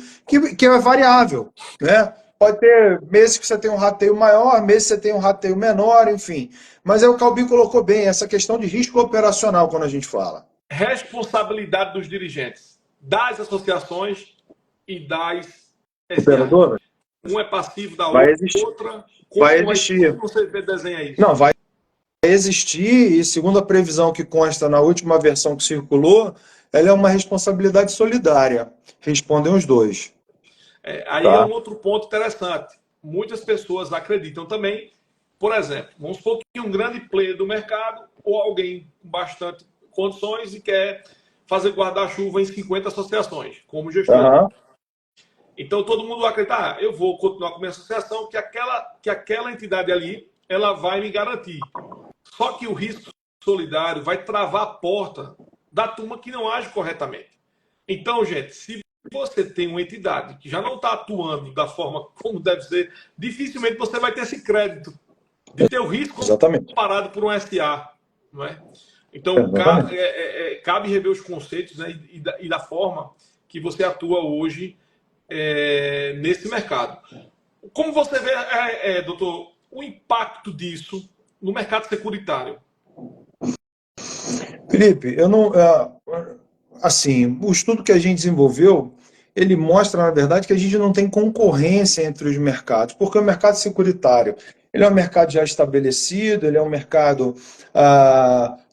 que é variável, né? Pode ter meses que você tem um rateio maior, meses que você tem um rateio menor, enfim. Mas o Calbi colocou bem essa questão de risco operacional quando a gente fala. Responsabilidade dos dirigentes, das associações e das operadoras. Um é passivo da outra. Vai existir. Como você desenha isso? Não, vai existir, e segundo a previsão que consta na última versão que circulou, ela é uma responsabilidade solidária. Respondem os dois. Aí é um outro ponto interessante. Muitas pessoas acreditam também, por exemplo, vamos supor que um grande player do mercado ou alguém com bastante condições e quer fazer guarda-chuva em 50 associações, como gestor. Então todo mundo vai acreditar, eu vou continuar com a minha associação, que aquela entidade ali, ela vai me garantir. Só que o risco solidário vai travar a porta da turma que não age corretamente. Então, gente, se você tem uma entidade que já não está atuando da forma como deve ser, dificilmente você vai ter esse crédito de ter o risco comparado por um SA. Não é? Então, cabe rever os conceitos, né, e da forma que você atua hoje nesse mercado. Como você vê, doutor, o impacto disso no mercado securitário? Felipe, eu não. Assim, o estudo que a gente desenvolveu, ele mostra, na verdade, que a gente não tem concorrência entre os mercados, porque o mercado securitário, ele é um mercado já estabelecido, ele é um mercado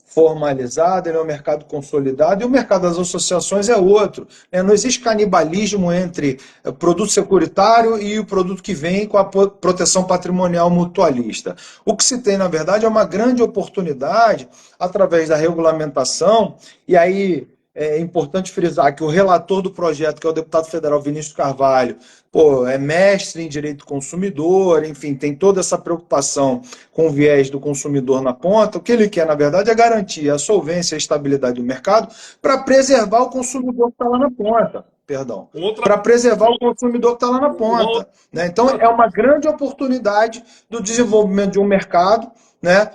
formalizado, ele é um mercado consolidado, e o mercado das associações é outro, né? Não existe canibalismo entre produto securitário e o produto que vem com a proteção patrimonial mutualista. O que se tem, na verdade, é uma grande oportunidade através da regulamentação, e aí é importante frisar que o relator do projeto, que é o deputado federal Vinícius Carvalho, é mestre em direito consumidor, enfim, tem toda essa preocupação com o viés do consumidor na ponta. O que ele quer, na verdade, é garantir a solvência e a estabilidade do mercado para preservar o consumidor que está lá na ponta. Perdão. Para preservar o consumidor que está lá na ponta. Né? Então, é uma grande oportunidade do desenvolvimento de um mercado, né,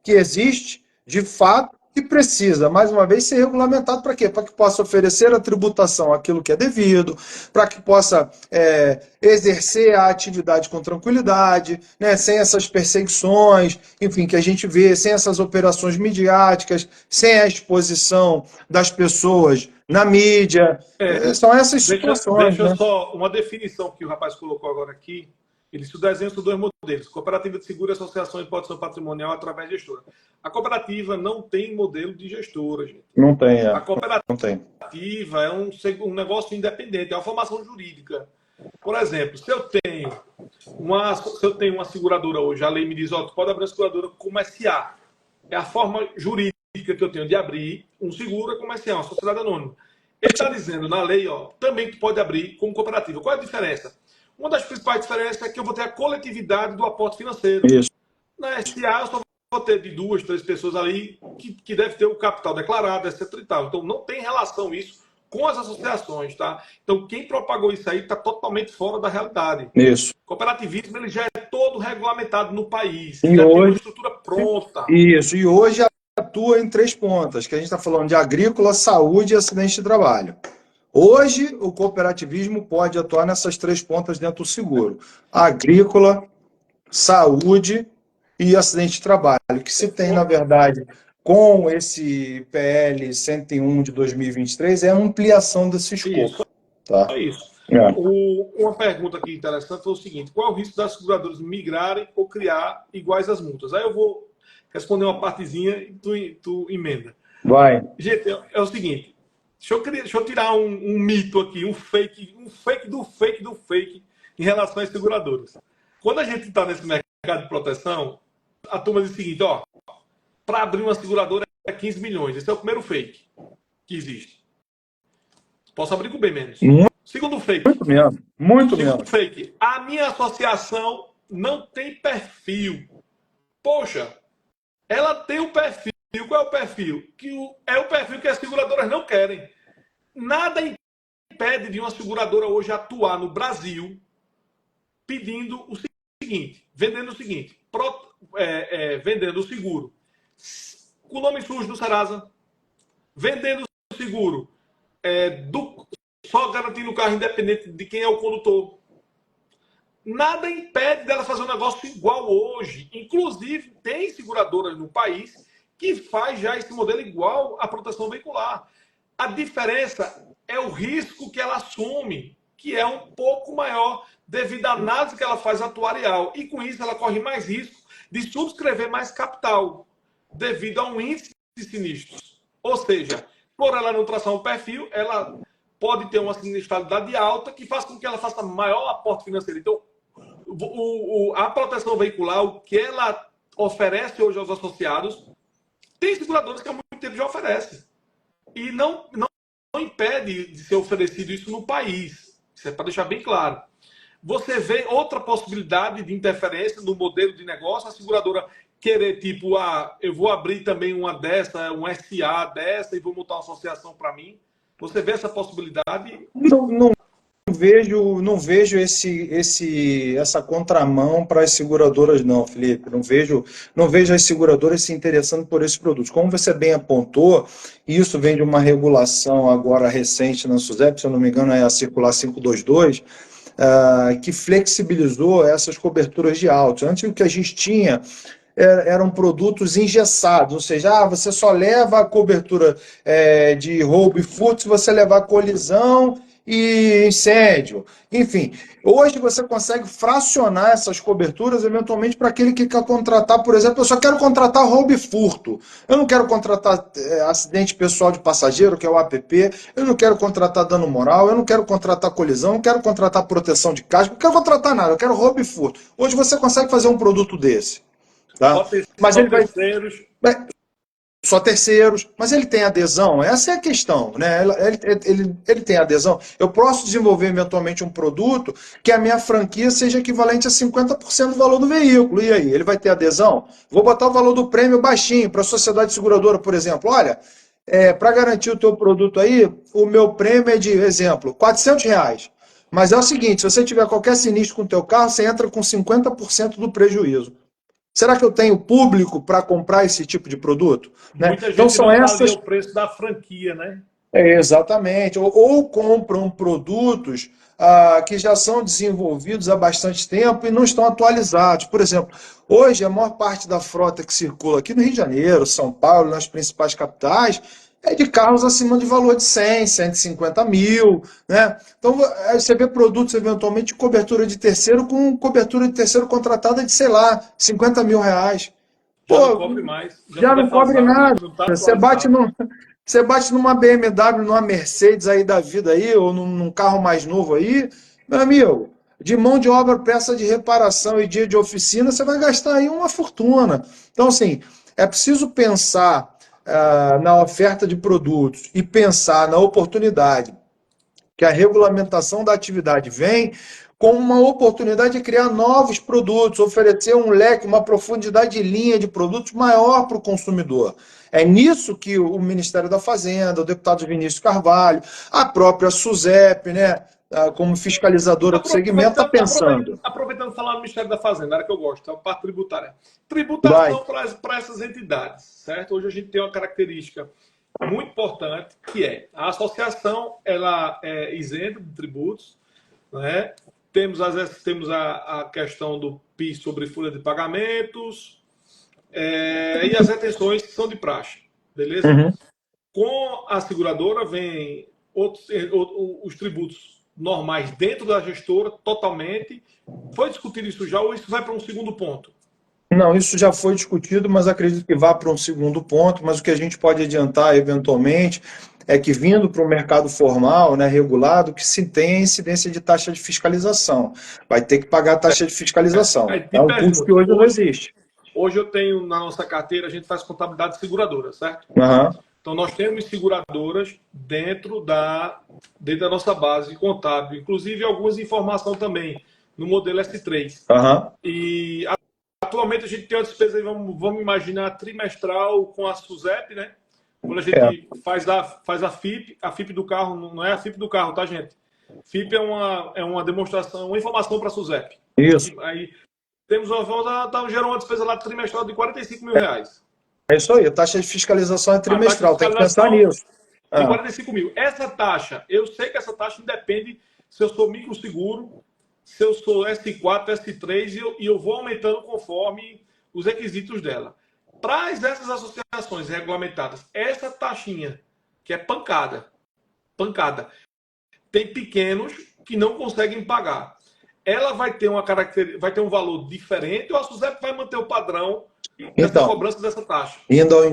que existe, de fato, que precisa, mais uma vez, ser regulamentado para quê? Para que possa oferecer a tributação àquilo que é devido, para que possa exercer a atividade com tranquilidade, né? Sem essas perseguições, enfim, que a gente vê, sem essas operações midiáticas, sem a exposição das pessoas na mídia. São essas situações. Deixa só uma definição que o rapaz colocou agora aqui. Ele disse: o desenho são dois modelos: cooperativa de seguro e associação de proteção patrimonial através de gestora. A cooperativa não tem modelo de gestora, gente. Não tem, A cooperativa é um negócio independente, é uma formação jurídica. Por exemplo, se eu tenho uma seguradora hoje, a lei me diz, tu pode abrir uma seguradora como SA. É a forma jurídica que eu tenho de abrir um seguro comercial, uma sociedade anônima. Ele está dizendo na lei, também tu pode abrir como cooperativa. Qual é a diferença? Uma das principais diferenças é que eu vou ter a coletividade do aporte financeiro. Isso. Na SA, eu só vou ter de 2, 3 pessoas ali que deve ter o capital declarado, etc. e tal. Então, não tem relação isso com as associações, tá? Então, quem propagou isso aí está totalmente fora da realidade. Isso. O cooperativismo ele já é todo regulamentado no país. E já hoje, tem uma estrutura pronta. Isso. E hoje atua em 3 pontas, que a gente está falando de agrícola, saúde e acidente de trabalho. Hoje, o cooperativismo pode atuar nessas 3 pontas dentro do seguro: agrícola, saúde e acidente de trabalho, que se tem, na verdade, com esse PL 101 de 2023, é a ampliação desse escopo. Isso. Tá? Isso. Uma pergunta aqui interessante foi o seguinte: qual é o risco das seguradoras migrarem ou criar iguais às multas? Aí eu vou responder uma partezinha e tu emenda. Vai. Gente, é o seguinte: deixa eu tirar um mito aqui, um fake do fake em relação às seguradoras. Quando a gente está nesse mercado de proteção, a turma diz o seguinte: para abrir uma seguradora é 15 milhões. Esse é o primeiro fake que existe. Posso abrir com bem menos. Segundo fake. Muito menos. Segundo fake. A minha associação não tem perfil. Poxa, ela tem um perfil. Qual é o perfil? É o perfil que as seguradoras não querem. Nada impede de uma seguradora hoje atuar no Brasil pedindo o seguinte, vendendo o seguinte, vendendo o seguro com o nome sujo do Serasa, vendendo o seguro só garantindo o carro independente de quem é o condutor. Nada impede dela fazer um negócio igual hoje. Inclusive, tem seguradoras no país que faz já esse modelo igual à proteção veicular. A diferença é o risco que ela assume, que é um pouco maior devido à análise que ela faz atuarial. E com isso ela corre mais risco de subscrever mais capital, devido a um índice de sinistros. Ou seja, por ela não traçar um perfil, ela pode ter uma sinistralidade alta que faz com que ela faça maior aporte financeiro. Então, a proteção veicular, o que ela oferece hoje aos associados, tem seguradoras que há muito tempo já oferecem. E não impede de ser oferecido isso no país. Isso é para deixar bem claro. Você vê outra possibilidade de interferência no modelo de negócio, a seguradora querer, tipo, eu vou abrir também uma dessa, um SA dessa e vou montar uma associação para mim. Você vê essa possibilidade? Não não vejo essa contramão para as seguradoras, não, Felipe. Não vejo as seguradoras se interessando por esses produtos. Como você bem apontou, isso vem de uma regulação agora recente na SUSEP, se eu não me engano, é a Circular 522, que flexibilizou essas coberturas de autos. Antes, o que a gente tinha eram produtos engessados, ou seja, você só leva a cobertura de roubo e furto se você levar colisão e incêndio. Enfim, hoje você consegue fracionar essas coberturas eventualmente para aquele que quer contratar, por exemplo, eu só quero contratar roubo e furto. Eu não quero contratar acidente pessoal de passageiro, que é o APP, eu não quero contratar dano moral, eu não quero contratar colisão, eu não quero contratar proteção de casco, eu não quero contratar nada, eu quero roubo e furto. Hoje você consegue fazer um produto desse. Tá? Mas só ele vai. terceiros. Só terceiros, mas ele tem adesão? Essa é a questão, né? Ele tem adesão. Eu posso desenvolver eventualmente um produto que a minha franquia seja equivalente a 50% do valor do veículo. E aí, ele vai ter adesão? Vou botar o valor do prêmio baixinho para a sociedade seguradora, por exemplo. Olha, para garantir o teu produto aí, o meu prêmio é de, exemplo, R$ 400. Mas é o seguinte, se você tiver qualquer sinistro com o teu carro, você entra com 50% do prejuízo. Será que eu tenho público para comprar esse tipo de produto? Né? Muita gente então são não essas. valia o preço da franquia, né? Exatamente. Ou compram produtos que já são desenvolvidos há bastante tempo e não estão atualizados. Por exemplo, hoje a maior parte da frota que circula aqui no Rio de Janeiro, São Paulo, nas principais capitais, é de carros acima de valor de 100, 150 mil. Né? Então você vê produtos eventualmente de cobertura de terceiro com cobertura de terceiro contratada de, sei lá, R$ 50 mil. Já Pô, não cobre mais. já não cobre nada. Não tá Você bate numa BMW, numa Mercedes aí da vida aí, ou num carro mais novo aí, meu amigo, de mão de obra, peça de reparação e dia de oficina, você vai gastar aí uma fortuna. Então, assim, é preciso pensar na oferta de produtos e pensar na oportunidade que a regulamentação da atividade vem com uma oportunidade de criar novos produtos, oferecer um leque, uma profundidade de linha de produtos maior para o consumidor. É nisso que o Ministério da Fazenda, o deputado Vinícius Carvalho, a própria SUSEP, né, como fiscalizadora do segmento, está pensando. Aproveitando falar do Ministério da Fazenda, área que eu gosto, é a parte tributária. Vai. Tributação para essas entidades, certo? Hoje a gente tem uma característica muito importante, que é a associação, ela é isenta de tributos, né? Temos a questão do PIS sobre folha de pagamentos e as retenções que são de praxe, beleza? Uhum. Com a seguradora vem os tributos normais dentro da gestora, totalmente. Foi discutido isso já ou isso vai para um segundo ponto? Não, isso já foi discutido, mas acredito que vá para um segundo ponto. Mas o que a gente pode adiantar, eventualmente, é que vindo para o mercado formal, né, regulado, que se tem a incidência de taxa de fiscalização. Vai ter que pagar a taxa de fiscalização. É um custo que hoje não existe. Hoje eu tenho na nossa carteira, a gente faz contabilidade de seguradora, certo? Uhum. Então nós temos seguradoras dentro da nossa base contábil, inclusive algumas informações também no modelo S3. Uhum. E atualmente a gente tem uma despesa aí, vamos imaginar, trimestral com a SUSEP, né? Quando a gente faz a FIP do carro, não é a FIP do carro, tá, gente? FIP é uma demonstração, uma informação para a SUSEP. Isso. Aí gerou uma despesa lá trimestral de R$45 mil. É isso aí, a taxa de fiscalização é trimestral, tem que pensar nisso. De 45 mil. Essa taxa, eu sei que essa taxa independe se eu sou microseguro, se eu sou S4, S3, e eu vou aumentando conforme os requisitos dela. Para essas associações regulamentadas, essa taxinha, que é pancada, tem pequenos que não conseguem pagar. Ela vai ter vai ter um valor diferente ou a SUSEP vai manter o padrão dessa cobrança dessa taxa? Indo ao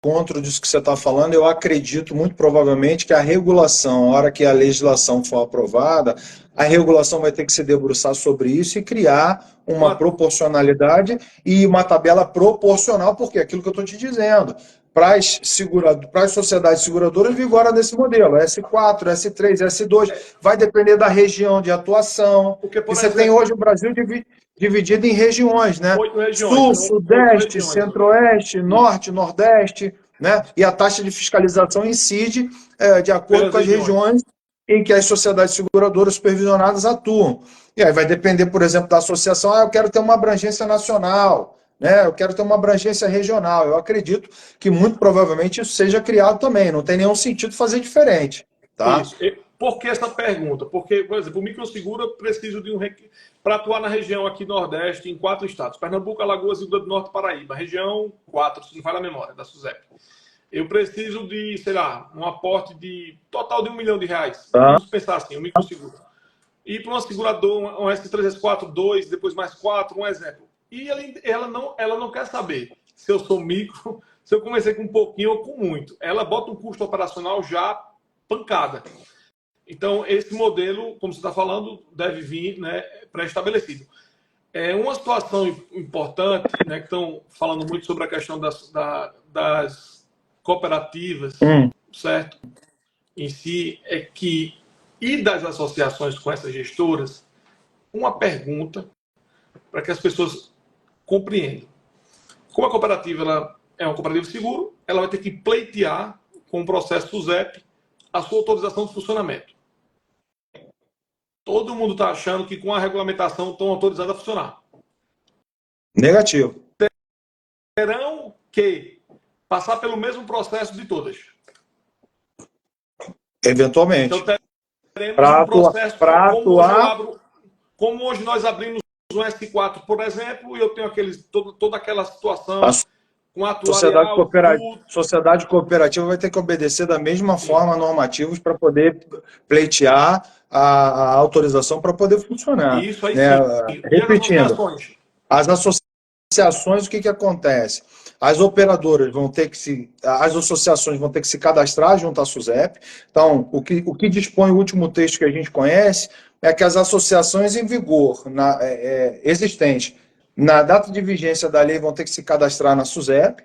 encontro disso que você está falando, eu acredito muito provavelmente que a regulação, a hora que a legislação for aprovada, a regulação vai ter que se debruçar sobre isso e criar uma proporcionalidade e uma tabela proporcional, porque é aquilo que eu estou te dizendo. Para as sociedades seguradoras vigora nesse modelo, S4, S3, S2, vai depender da região de atuação. Porque você tem hoje o Brasil dividido em regiões, né? 8 regiões. Sul, Sudeste, Centro-Oeste, Norte, Nordeste, né? E a taxa de fiscalização incide de acordo com as regiões em que as sociedades seguradoras supervisionadas atuam. E aí vai depender, por exemplo, da associação. Eu quero ter uma abrangência nacional, né? Eu quero ter uma abrangência regional. Eu acredito que muito provavelmente isso seja criado também. Não tem nenhum sentido fazer diferente, tá? Isso. Por que essa pergunta? Porque, por exemplo, o microseguro eu preciso de para atuar na região aqui Nordeste, em 4 estados: Pernambuco, Alagoas, Rio Grande do Norte, Paraíba. Região 4, se não falha a memória, da SUSEP. Eu preciso de, sei lá, um aporte de total de R$ 1 milhão. Vamos pensar assim, o microseguro. E para uma seguradora, um S3S4, 2, depois mais 4, um exemplo. E ela não quer saber se eu sou micro, se eu comecei com um pouquinho ou com muito. Ela bota um custo operacional já pancada. Então, esse modelo, como você está falando, deve vir, né, pré-estabelecido. Uma situação importante, né, que estão falando muito sobre a questão das cooperativas, certo? Em si, e das associações com essas gestoras, uma pergunta para que as pessoas compreendam. Como a cooperativa ela é uma cooperativa de seguro, ela vai ter que pleitear com o processo SUSEP a sua autorização de funcionamento. Todo mundo está achando que com a regulamentação estão autorizados a funcionar. Negativo. Terão que passar pelo mesmo processo de todas. Eventualmente. Então, teremos um processo como hoje nós abrimos um S4, por exemplo, e eu tenho toda aquela situação com a sociedade cooperativa vai ter que obedecer da mesma forma normativos para poder pleitear a autorização para poder funcionar. Isso aí, né? sim. Repetindo, as associações, o que acontece? As operadoras vão ter que as associações vão ter que se cadastrar junto à SUSEP. Então, o que dispõe o último texto que a gente conhece é que as associações em vigor, existentes, na data de vigência da lei, vão ter que se cadastrar na SUSEP,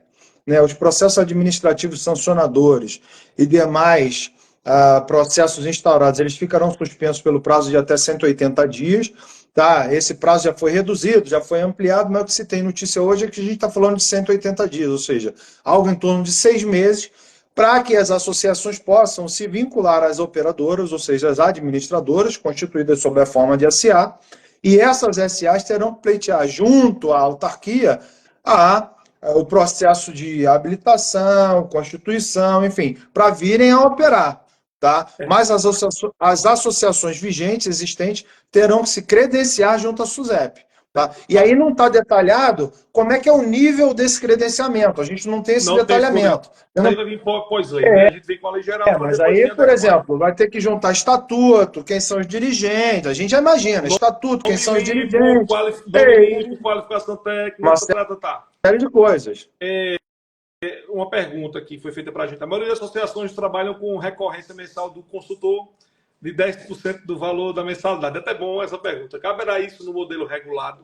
né? Os processos administrativos sancionadores e demais processos instaurados, eles ficarão suspensos pelo prazo de até 180 dias. Tá, esse prazo já foi reduzido, já foi ampliado, mas o que se tem notícia hoje é que a gente está falando de 180 dias, ou seja, algo em torno de 6 meses, para que as associações possam se vincular às operadoras, ou seja, às administradoras, constituídas sob a forma de SA, e essas SAs terão que pleitear junto à autarquia o processo de habilitação, constituição, enfim, para virem a operar. Tá? Mas as associações vigentes, existentes, terão que se credenciar junto à SUSEP. Tá? E aí não está detalhado como é que é o nível desse credenciamento. A gente não tem esse detalhamento. Isso aí vai vir pós-lei, né? A gente vem com a lei geral. Mas aí, por exemplo, vai ter que juntar estatuto, quem são os dirigentes. A gente já imagina, estatuto, quem são os dirigentes. Qualificação técnica, uma série de coisas. Uma pergunta que foi feita para a gente. A maioria das associações trabalham com recorrência mensal do consultor de 10% do valor da mensalidade. É até bom essa pergunta. Caberá isso no modelo regulado?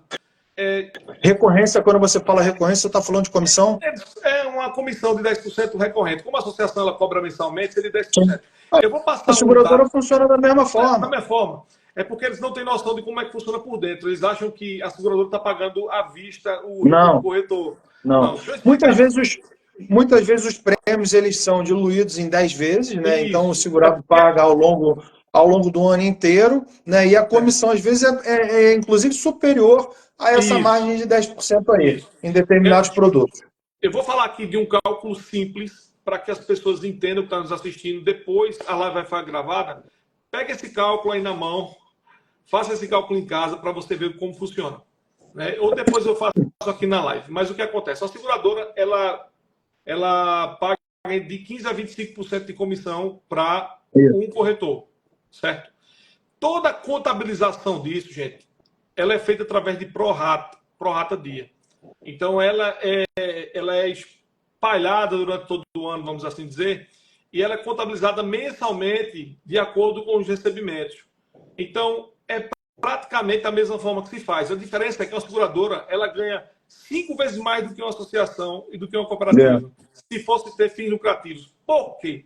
Recorrência, quando você fala recorrência, você está falando de comissão? É uma comissão de 10% recorrente. Como a associação ela cobra mensalmente, seria 10%. Eu vou passar a seguradora funciona da mesma forma. Da mesma forma. É porque eles não têm noção de como é que funciona por dentro. Eles acham que a seguradora está pagando à vista o corretor. Não. Muitas vezes os prêmios eles são diluídos em 10 vezes, né? Isso. Então o segurado paga ao longo do ano inteiro, né? E a comissão às vezes é inclusive superior a essa margem de 10% aí, em determinados produtos. Eu vou falar aqui de um cálculo simples para que as pessoas entendam que estão nos assistindo. Depois a live vai ficar gravada. Pega esse cálculo aí na mão, faça esse cálculo em casa para você ver como funciona. Né? Ou depois eu faço aqui na live. Mas o que acontece? A seguradora, ela paga de 15% a 25% de comissão para um corretor, certo? Toda a contabilização disso, gente, ela é feita através de prorata dia. Então, ela é espalhada durante todo o ano, vamos assim dizer, e ela é contabilizada mensalmente de acordo com os recebimentos. Então, é praticamente a mesma forma que se faz. A diferença é que uma seguradora ela ganha 5 vezes mais do que uma associação e do que uma cooperativa, se fosse ter fins lucrativos. Por quê?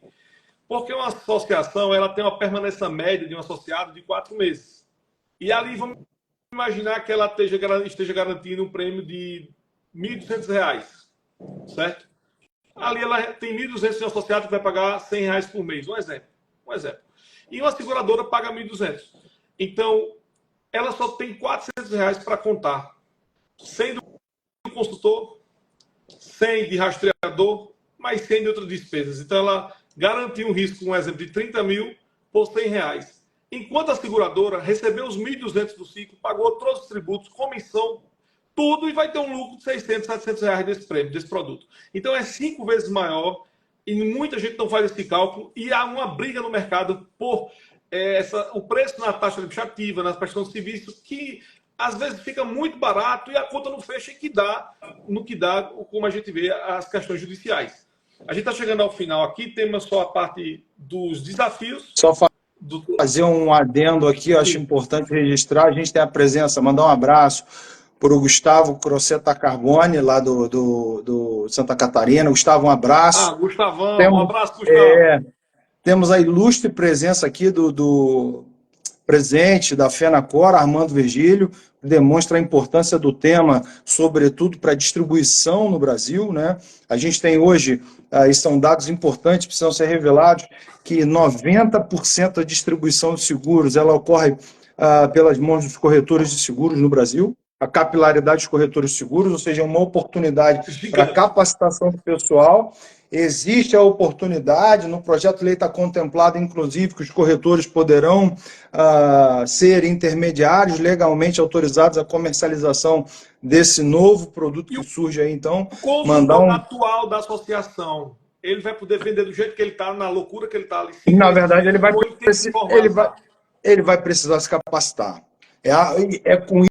Porque uma associação ela tem uma permanência média de um associado de 4 meses. E ali vamos imaginar que ela esteja garantindo um prêmio de R$ 1.200, certo? Ali ela tem 1.200 de um associado que vai pagar R$ 100 por mês. Um exemplo. e uma seguradora paga 1.200. Então, ela só tem R$ 400 para contar, sem do consultor, sem de rastreador, mas sem de outras despesas. Então, ela garantiu um risco, um exemplo, de 30 mil por R$ 100. Enquanto a seguradora recebeu os 1.200 do ciclo, pagou todos os tributos, comissão, tudo, e vai ter um lucro de R$ 600, R$ 700 desse prêmio, desse produto. Então, é 5 vezes maior, e muita gente não faz esse cálculo, e há uma briga no mercado por o preço na taxa administrativa, nas prestações de serviço, que às vezes fica muito barato e a conta não fecha e no que dá, como a gente vê, as questões judiciais. A gente está chegando ao final aqui, temos só a parte dos desafios. Só fazer um adendo aqui, eu acho importante registrar, a gente tem a presença, mandar um abraço para o Gustavo Crocetta Carbone, lá do Santa Catarina. Gustavo, um abraço. Gustavão, um abraço, Gustavo. Temos a ilustre presença aqui do presidente da FENACOR, Armando Virgílio, que demonstra a importância do tema, sobretudo para a distribuição no Brasil, né? A gente tem hoje, e são dados importantes, precisam ser revelados, que 90% da distribuição de seguros ela ocorre pelas mãos dos corretores de seguros no Brasil. A capilaridade dos corretores de seguros, ou seja, uma oportunidade para capacitação do pessoal. Existe a oportunidade, no projeto de lei está contemplado, inclusive, que os corretores poderão ser intermediários legalmente autorizados à comercialização desse novo produto que surge aí. Então, o consultor atual da associação, ele vai poder vender do jeito que ele está, na loucura que ele está ali. Na verdade, ele vai precisar se capacitar. É com